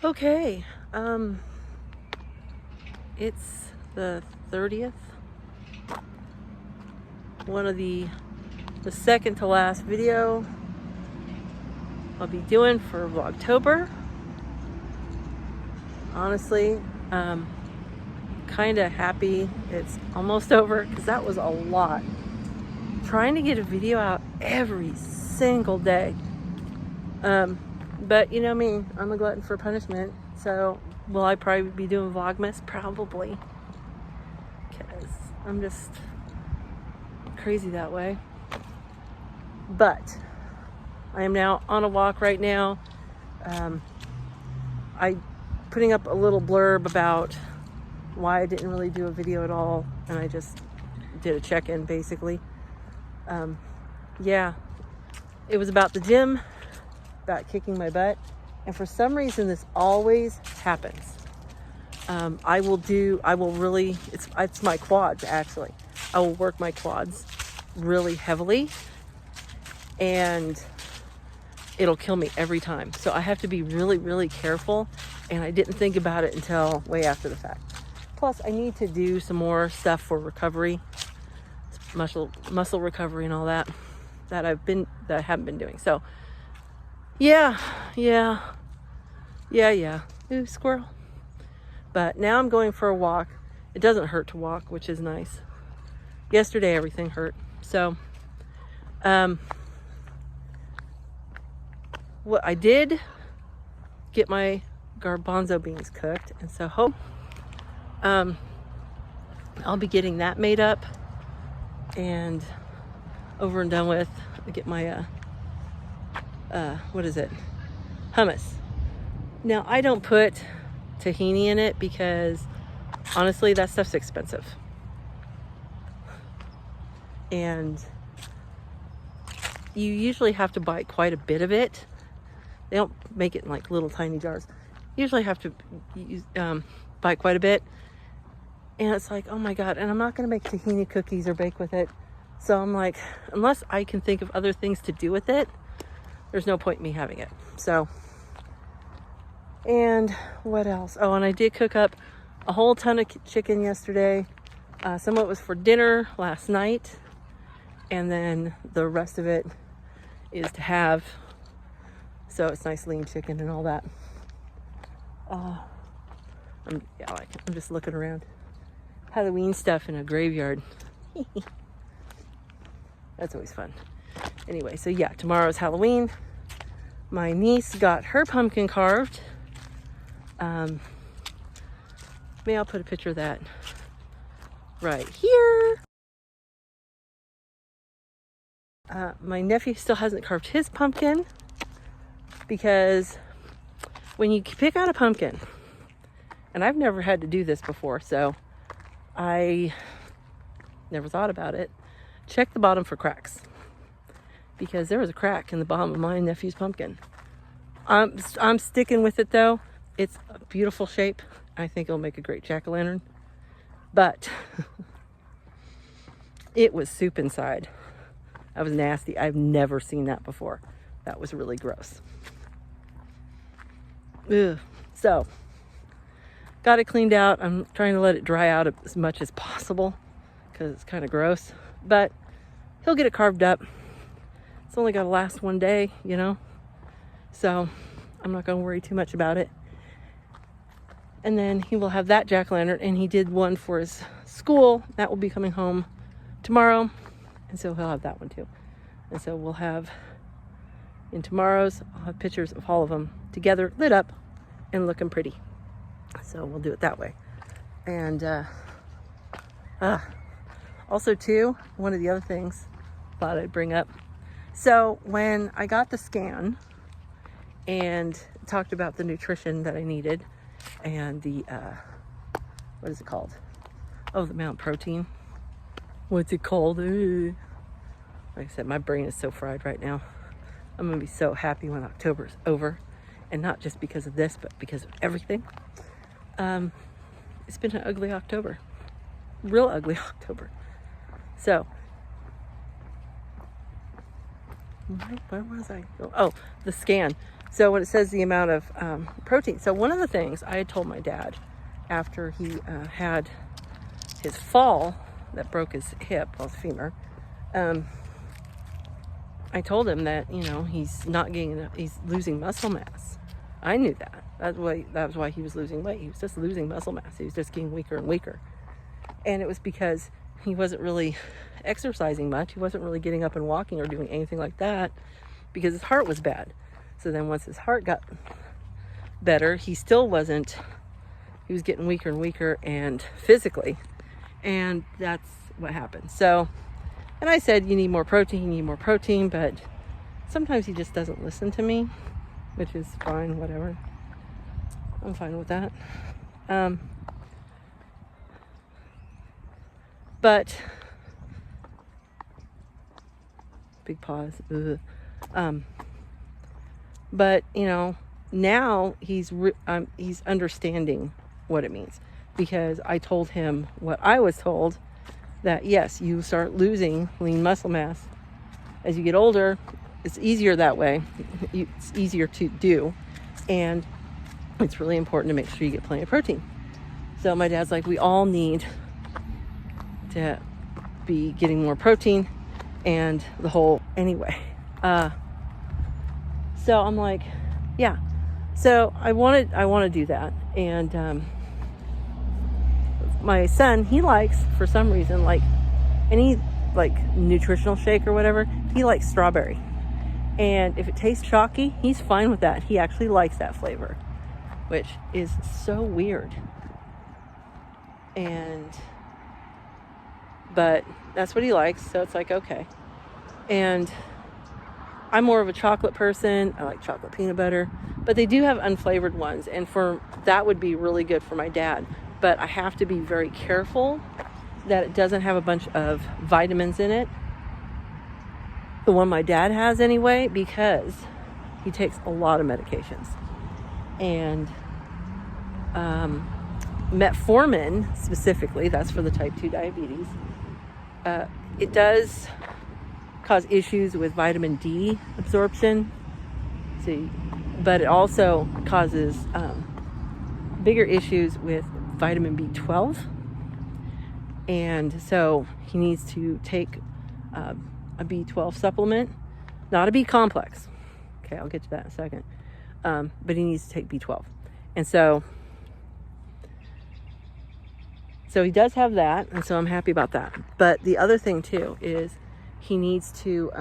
Okay, it's the 30th, one of the second to last video I'll be doing for Vlogtober. Honestly, kind of happy it's almost over because that was a lot. Trying to get a video out every single day. But you know me, I'm a glutton for punishment. So will I probably be doing Vlogmas? Probably. Because I'm just crazy that way. But I am now on a walk right now. I putting up a little blurb about why I didn't really do a video at all. And I just did a check-in basically. Yeah, it was about the gym, about kicking my butt. And for some reason, this always happens. I will really, it's my quads actually. I will work my quads really heavily and it'll kill me every time. So I have to be really, really careful. And I didn't think about it until way after the fact. Plus I need to do some more stuff for recovery, muscle recovery and all that I haven't been doing. So yeah. Ooh, squirrel. But now I'm going for a walk. It doesn't hurt to walk, which is nice. Yesterday everything hurt. So what I did get my garbanzo beans cooked, and so I'll be getting that made up and over and done with. I get my hummus. Now I don't put tahini in it because honestly that stuff's expensive, and you usually have to buy quite a bit of it. They don't make it in like little tiny jars. You usually have to buy quite a bit, and it's like, oh my god, and I'm not going to make tahini cookies or bake with it. So I'm like, unless I can think of other things to do with it, there's no point in me having it. So, and what else? Oh, and I did cook up a whole ton of chicken yesterday. Some of it was for dinner last night, and then the rest of it is to have. So it's nice lean chicken and all that. I'm just looking around. Halloween stuff in a graveyard. That's always fun. Anyway, so yeah, tomorrow's Halloween. My niece got her pumpkin carved. Maybe I'll put a picture of that right here. My nephew still hasn't carved his pumpkin because when you pick out a pumpkin, and I've never had to do this before, so I never thought about it. Check the bottom for cracks, because there was a crack in the bottom of my nephew's pumpkin. I'm sticking with it though. It's a beautiful shape. I think it'll make a great jack-o'-lantern, but it was soup inside. That was nasty. I've never seen that before. That was really gross. Ugh. So got it cleaned out. I'm trying to let it dry out as much as possible because it's kind of gross, but he'll get it carved up. It's only got to last one day, you know, so I'm not going to worry too much about it. And then he will have that jack-o'-lantern, and he did one for his school. That will be coming home tomorrow, and so he'll have that one too. And so we'll have, in tomorrow's, I'll have pictures of all of them together, lit up and looking pretty. So we'll do it that way. And also too, one of the other things I thought I'd bring up. So when I got the scan and talked about the nutrition that I needed and the, what is it called? Oh, the Mount Protein. What's it called? Like I said, my brain is so fried right now. I'm going to be so happy when October is over. And not just because of this, but because of everything. It's been an ugly October. Real ugly October. So, where was I? Oh, the scan. So when it says the amount of protein, so one of the things I had told my dad after he had his fall that broke his hip, well, his femur, I told him that, you know, he's not getting enough, he's losing muscle mass. I knew that. That was why he was losing weight. He was just losing muscle mass. He was just getting weaker and weaker. And it was because he wasn't really exercising much. He wasn't really getting up and walking or doing anything like that because his heart was bad. So then once his heart got better, he still wasn't, he was getting weaker and weaker and physically. And that's what happened. So, and I said, you need more protein, but sometimes he just doesn't listen to me, which is fine, whatever. I'm fine with that. But, big pause. But, you know, now he's understanding what it means, because I told him what I was told, that yes, you start losing lean muscle mass as you get older. It's easier that way. It's easier to do, and it's really important to make sure you get plenty of protein. So my dad's like, we all need to be getting more protein and the whole anyway. So I'm like, yeah. So I want to do that. And my son, he likes, for some reason, like any like nutritional shake or whatever, he likes strawberry. And if it tastes chalky, he's fine with that. He actually likes that flavor, which is so weird. But that's what he likes, so it's like, okay. And I'm more of a chocolate person. I like chocolate peanut butter, but they do have unflavored ones, and that would be really good for my dad. But I have to be very careful that it doesn't have a bunch of vitamins in it. The one my dad has anyway, because he takes a lot of medications. And metformin specifically, that's for the type 2 diabetes. It does cause issues with vitamin D absorption. But it also causes bigger issues with vitamin B12. And so he needs to take a B12 supplement, not a B complex. Okay, I'll get to that in a second. But he needs to take B12. And so he does have that, and so I'm happy about that. But the other thing too is he needs to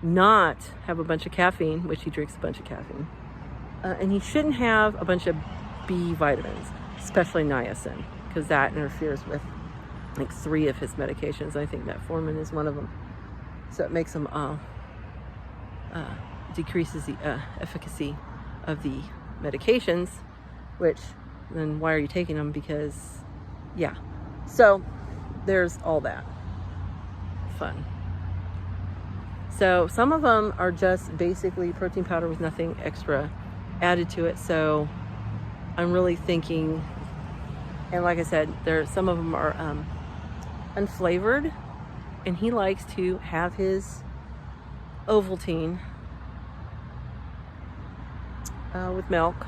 not have a bunch of caffeine, which he drinks a bunch of caffeine. And he shouldn't have a bunch of B vitamins, especially niacin, because that interferes with like 3 of his medications. I think metformin is one of them. So it makes him decreases the efficacy of the medications, which then why are you taking them? Because, yeah. So there's all that fun. So some of them are just basically protein powder with nothing extra added to it. So I'm really thinking, and like I said, some of them are unflavored, and he likes to have his Ovaltine with milk.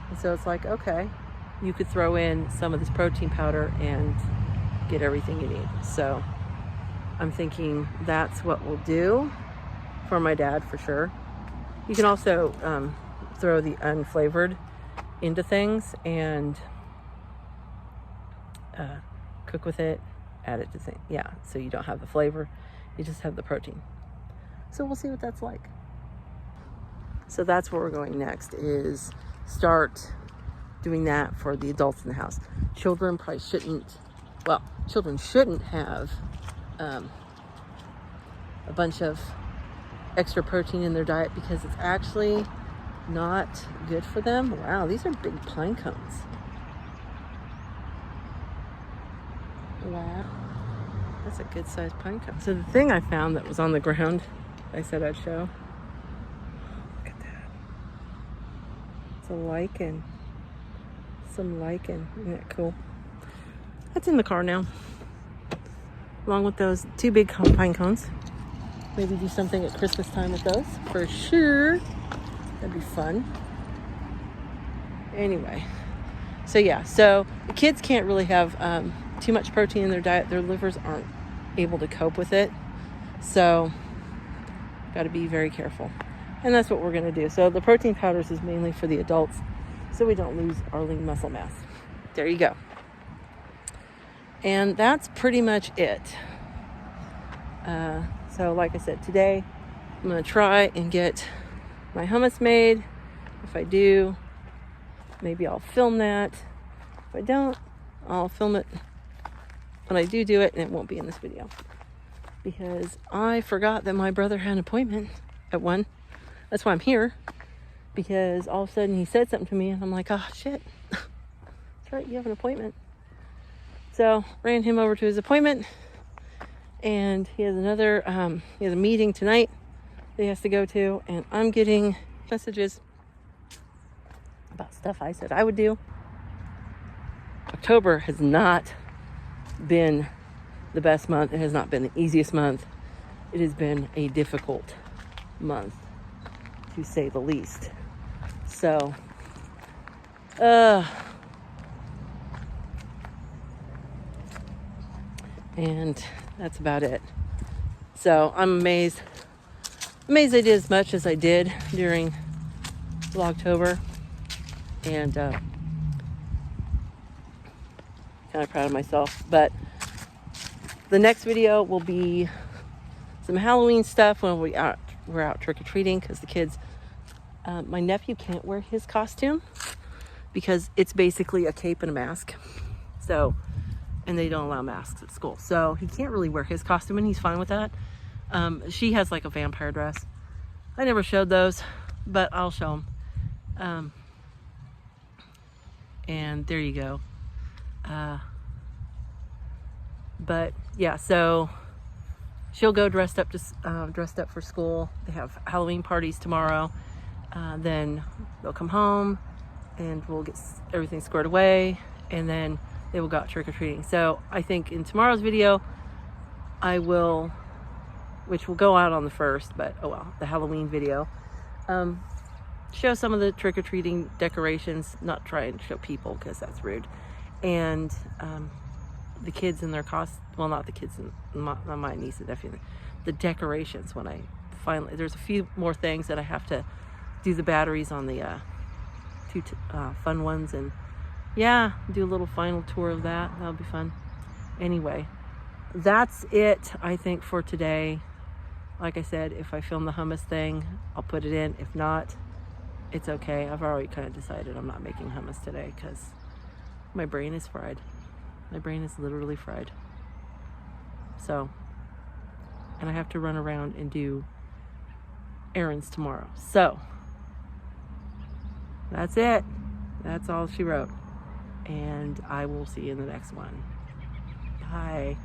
And so it's like, okay, you could throw in some of this protein powder and get everything you need. So I'm thinking that's what we'll do for my dad for sure. You can also throw the unflavored into things and cook with it, add it to things. Yeah, so you don't have the flavor, you just have the protein. So we'll see what that's like. So that's where we're going next, is start doing that for the adults in the house. Children shouldn't have a bunch of extra protein in their diet, because it's actually not good for them. Wow, these are big pine cones. Wow, that's a good sized pine cone. So the thing I found that was on the ground, I said I'd show. Look at that. It's a lichen. Some lichen. Isn't that cool? That's in the car now, along with those 2 big pine cones. maybe do something at Christmas time with those for sure. That'd be fun. Anyway, so yeah, so the kids can't really have too much protein in their diet. Their livers aren't able to cope with it. So got to be very careful. And that's what we're going to do. So the protein powders is mainly for the adults, so we don't lose our lean muscle mass. There you go. And that's pretty much it. So like I said, today I'm going to try and get my hummus made. If I do, maybe I'll film that. If I don't, I'll film it when I do it, and it won't be in this video. Because I forgot that my brother had an appointment at 1. That's why I'm here. Because all of a sudden he said something to me, and I'm like, oh shit. That's right, you have an appointment. So ran him over to his appointment. And he has he has a meeting tonight that he has to go to, and I'm getting messages about stuff I said I would do. October has not been the best month. It has not been the easiest month. It has been a difficult month, to say the least. So, and that's about it. So I'm amazed I did as much as I did during Vlogtober, and kind of proud of myself. But the next video will be some Halloween stuff when we're out trick-or-treating, because the kids, my nephew can't wear his costume because it's basically a cape and a mask. So, and they don't allow masks at school. So he can't really wear his costume, and he's fine with that. She has like a vampire dress. I never showed those, but I'll show them. And there you go. But yeah, so she'll go dressed up for school. They have Halloween parties tomorrow. Then they'll come home and we'll get everything squared away, and then they will go out trick-or-treating. So I think in tomorrow's video, I will, which will go out on the 1st, but oh well, the Halloween video, show some of the trick-or-treating decorations, not try and show people because that's rude, and the kids in their well, not the kids, my niece and nephew, the decorations. When I finally, there's a few more things that I have to do the batteries on the 2 fun ones, and yeah, do a little final tour of that. That'll be fun. Anyway, that's it, I think, for today. Like I said, if I film the hummus thing, I'll put it in. If not, it's okay. I've already kind of decided I'm not making hummus today because my brain is fried. My brain is literally fried. So, and I have to run around and do errands tomorrow. So, that's it. That's all she wrote. And I will see you in the next one. Bye.